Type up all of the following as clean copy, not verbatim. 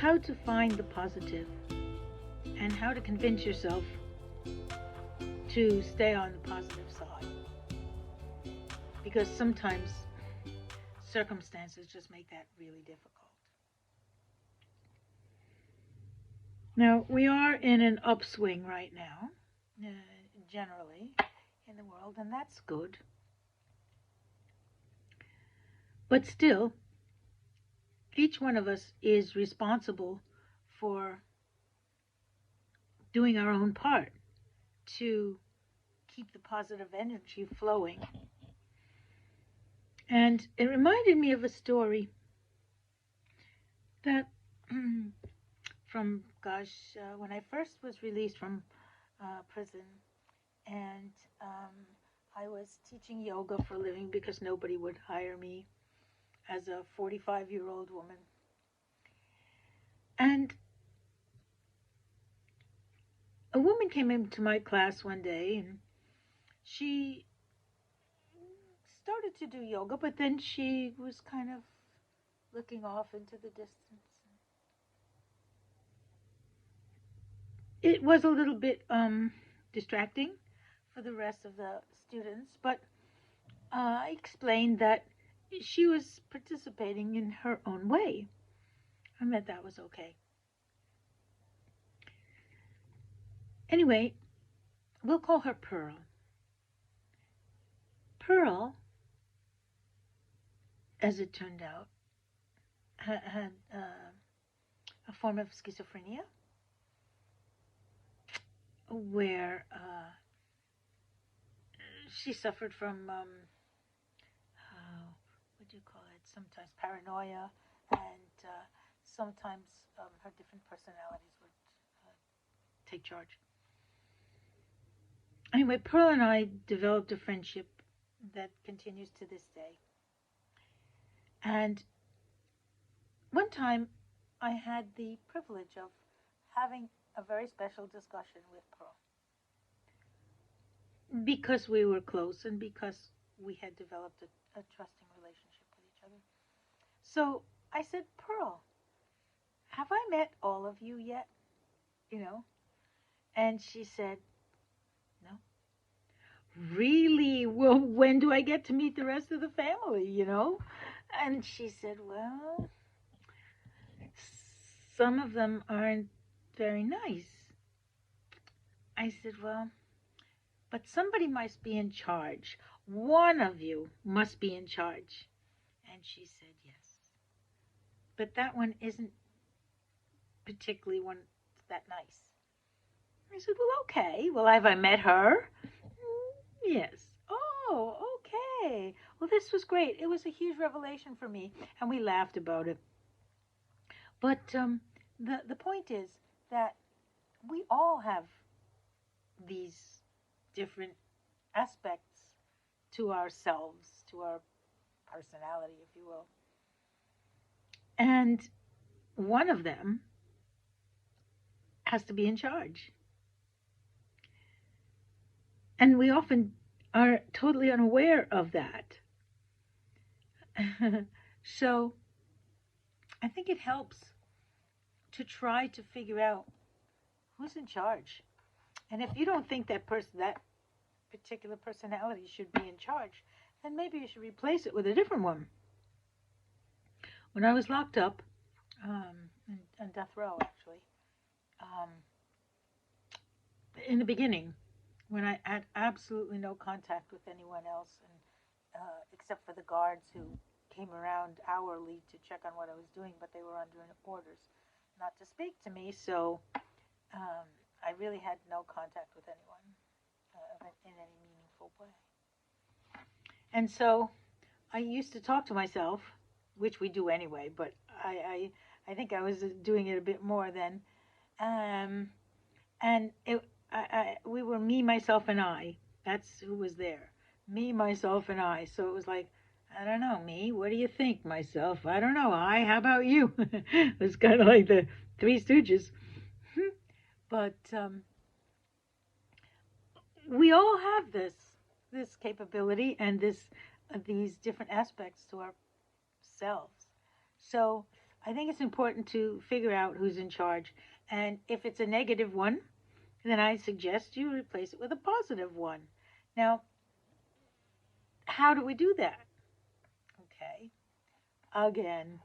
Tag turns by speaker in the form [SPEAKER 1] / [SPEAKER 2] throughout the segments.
[SPEAKER 1] how to find the positive and how to convince yourself to stay on the positive side. Because sometimes circumstances just make that really difficult. Now, we are in an upswing right now, generally, in the world, and that's good. But still, each one of us is responsible for doing our own part to keep the positive energy flowing. And it reminded me of a story that from, when I first was released from prison, and I was teaching yoga for a living because nobody would hire me as a 45-year-old woman. And a woman came into my class one day, and she started to do yoga, but then she was kind of looking off into the distance. It was a little bit distracting for the rest of the students, but I explained that she was participating in her own way, and that was okay. Anyway, we'll call her Pearl. Pearl, as it turned out, had a form of schizophrenia where she suffered from, what do you call it, sometimes paranoia, and sometimes her different personalities would take charge. Anyway, Pearl and I developed a friendship that continues to this day. And one time I had the privilege of having a very special discussion with Pearl because we were close and because we had developed a trusting relationship with each other. So I said, Pearl, have I met all of you yet? And she said, no. Really? Well, when do I get to meet the rest of the family, And she said, well, some of them aren't very nice. I said, well, but somebody must be in charge. One of you must be in charge. And she said, yes. But that one isn't particularly one that nice. I said, well, okay. Well, have I met her? Yes. Oh, okay. Well, this was great. It was a huge revelation for me, and we laughed about it. But the point is that we all have these different aspects to ourselves, to our personality, if you will. And one of them has to be in charge. And we often are totally unaware of that. So I think it helps to try to figure out who's in charge. And if you don't think that particular personality should be in charge, then maybe you should replace it with a different one. When I was locked up on death row, actually, in the beginning, when I had absolutely no contact with anyone else, and except for the guards who came around hourly to check on what I was doing, but they were under orders not to speak to me, so I really had no contact with anyone in any meaningful way. And so I used to talk to myself, which we do anyway, but I think I was doing it a bit more then. And we were me, myself, and I. That's who was there. Me, myself, and I. So it was like, I don't know, me, what do you think, myself? I don't know, I, how about you? It was kind of like the Three Stooges. But we all have this capability and these different aspects to ourselves. So I think it's important to figure out who's in charge. And if it's a negative one, then I suggest you replace it with a positive one. Now, how do we do that? Okay. Again,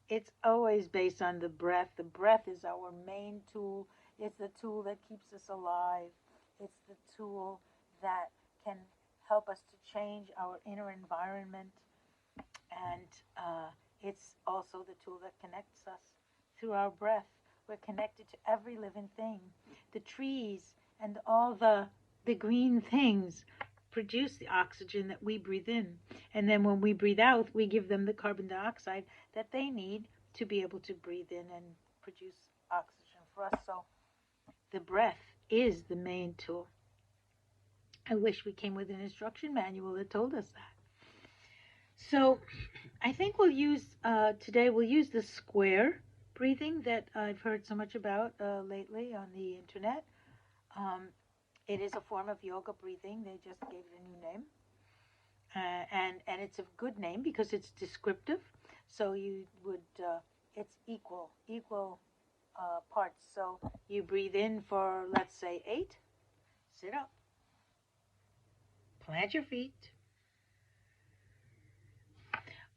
[SPEAKER 1] it's always based on the breath. The breath is our main tool. It's the tool that keeps us alive. It's the tool that can help us to change our inner environment. And it's also the tool that connects us through our breath. We're connected to every living thing. The trees and all the green things produce the oxygen that we breathe in. And then when we breathe out, we give them the carbon dioxide that they need to be able to breathe in and produce oxygen for us. So the breath is the main tool. I wish we came with an instruction manual that told us that. So I think we'll use, today we'll use the square breathing that I've heard so much about lately on the internet. It is a form of yoga breathing. They just gave it a new name. And it's a good name because it's descriptive. So you would, it's equal parts. So you breathe in for, let's say, 8. Sit up. Plant your feet.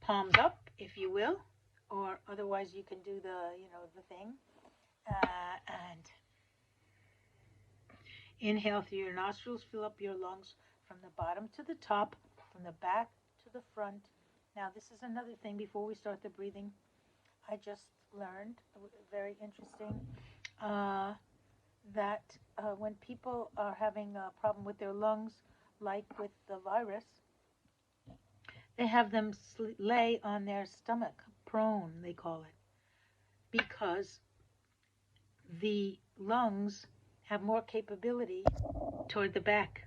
[SPEAKER 1] Palms up, if you will, or otherwise you can do the thing. And inhale through your nostrils, fill up your lungs from the bottom to the top, from the back to the front. Now, this is another thing before we start the breathing. I just learned, very interesting, that when people are having a problem with their lungs, like with the virus, they have them lay on their stomach, prone, they call it, because the lungs have more capability toward the back.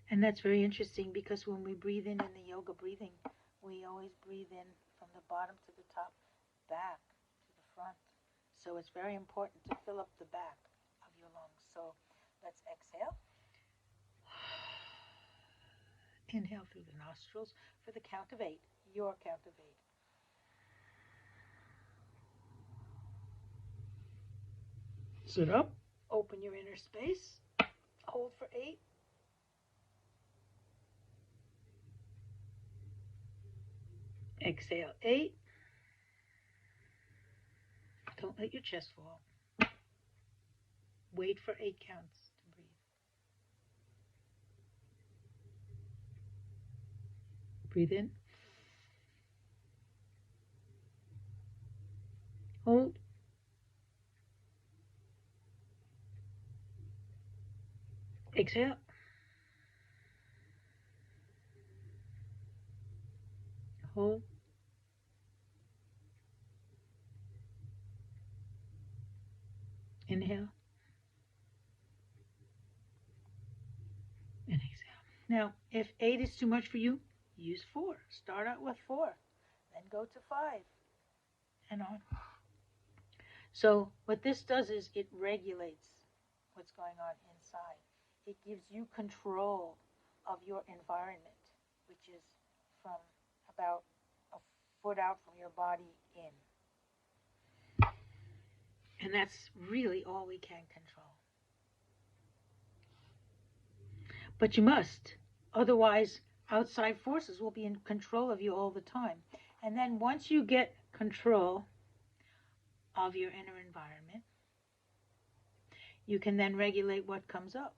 [SPEAKER 1] And that's very interesting because when we breathe in the yoga breathing, we always breathe in from the bottom to the top, back to the front. So it's very important to fill up the back of your lungs. So let's exhale. Inhale through the nostrils for the count of 8, your count of 8. Sit up, open your inner space, hold for 8. Exhale 8. Don't let your chest fall. Wait for 8 counts to breathe. Breathe in. Hold. Exhale. Hold. Inhale. And exhale. Now, if 8 is too much for you, use 4. Start out with 4. Then go to 5. And on. So what this does is it regulates what's going on inside. It gives you control of your environment, which is from about a foot out from your body in. And that's really all we can control. But you must. Otherwise, outside forces will be in control of you all the time. And then once you get control of your inner environment, you can then regulate what comes up.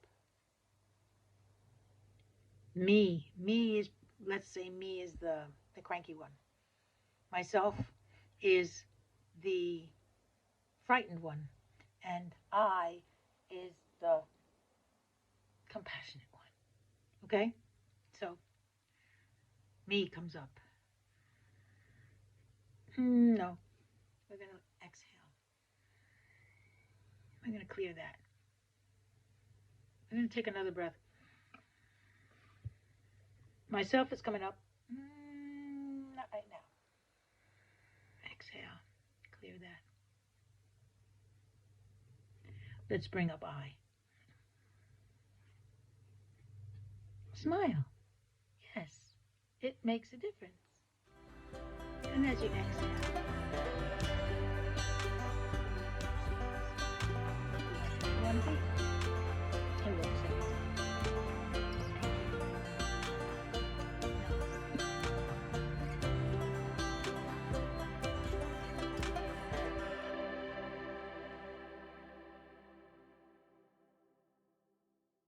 [SPEAKER 1] Me is, let's say me is the cranky one. Myself is the frightened one. And I is the compassionate one. Okay? So, me comes up. No. We're going to exhale. I'm going to clear that. I'm going to take another breath. Myself is coming up. Not right now. Exhale. Clear that. Let's bring up I. Smile. Yes, it makes a difference. And as you exhale,